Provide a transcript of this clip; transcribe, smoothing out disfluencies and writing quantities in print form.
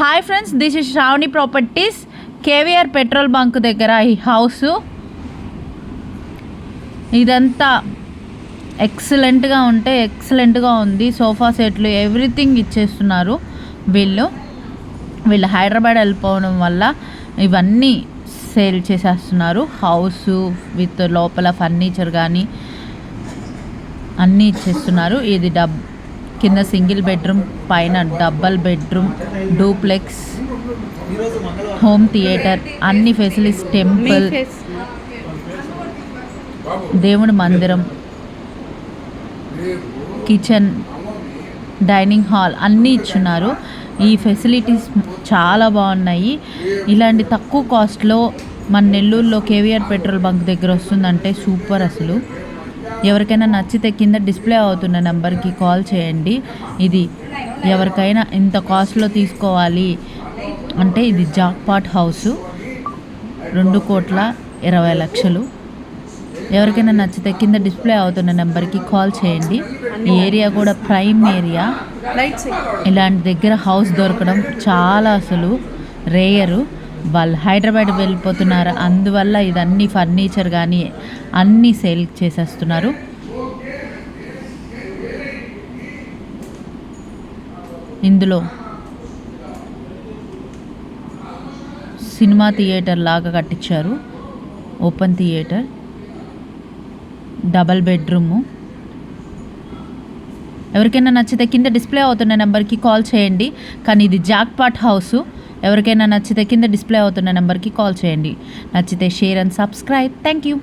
Hi friends, this is Shravani properties. KVR petrol bunk దగ్గర ఈ house ఇదంతా ఎక్సలెంట్గా ఉంది. సోఫా సెట్లు ఎవ్రీథింగ్ ఇచ్చేస్తున్నారు. వీళ్ళు హైదరాబాద్ వెళ్ళిపోవడం వల్ల ఇవన్నీ సేల్ చేసేస్తున్నారు. హౌస్ విత్ లోపల ఫర్నిచర్ కానీ అన్నీ ఇచ్చేస్తున్నారు. ఇది కింద సింగిల్ బెడ్రూమ్, పైన double bedroom, duplex, home theatre, అన్ని ఫెసిలిటీస్, టెంపుల్, దేవుడి మందిరం, కిచెన్, డైనింగ్ హాల్ అన్నీ ఇచ్చున్నారు. ఈ ఫెసిలిటీస్ చాలా బాగున్నాయి. ఇలాంటి తక్కువ కాస్ట్లో మన నెల్లూరులో కేవీఆర్ పెట్రోల్ బంక్ దగ్గర వస్తుందంటే సూపర్. అసలు ఎవరికైనా నచ్చితే కింద డిస్ప్లే అవుతున్న నెంబర్కి కాల్ చేయండి. ఇది ఎవరికైనా ఇంత కాస్ట్లో తీసుకోవాలి అంటే ఇది జాక్పాట్ హౌస్, 2,20,00,000. ఎవరికైనా నచ్చితే కింద డిస్ప్లే అవుతున్న నెంబర్కి కాల్ చేయండి. ఈ ఏరియా కూడా ప్రైమ్ ఏరియా. ఇలాంటి దగ్గర హౌస్ దొరకడం చాలా అసలు రేయరు. వాళ్ళు హైదరాబాద్ వెళ్ళిపోతున్నారు, అందువల్ల ఇదన్నీ ఫర్నిచర్ కానీ అన్నీ సేల్ చేసేస్తున్నారు. ఇందులో సినిమా థియేటర్ లాగా కట్టించారు. Open theatre, double bedroom. ఎవరికైనా నచ్చితే కింద డిస్ప్లే అవుతున్న నెంబర్కి కాల్ చేయండి. కానీ ఇది జాక్పాట్ హౌస్. ఎవరికైనా నచ్చితే కింద డిస్ప్లే అవుతున్న నెంబర్కి కాల్ చేయండి. నచ్చితే share and subscribe. Thank you.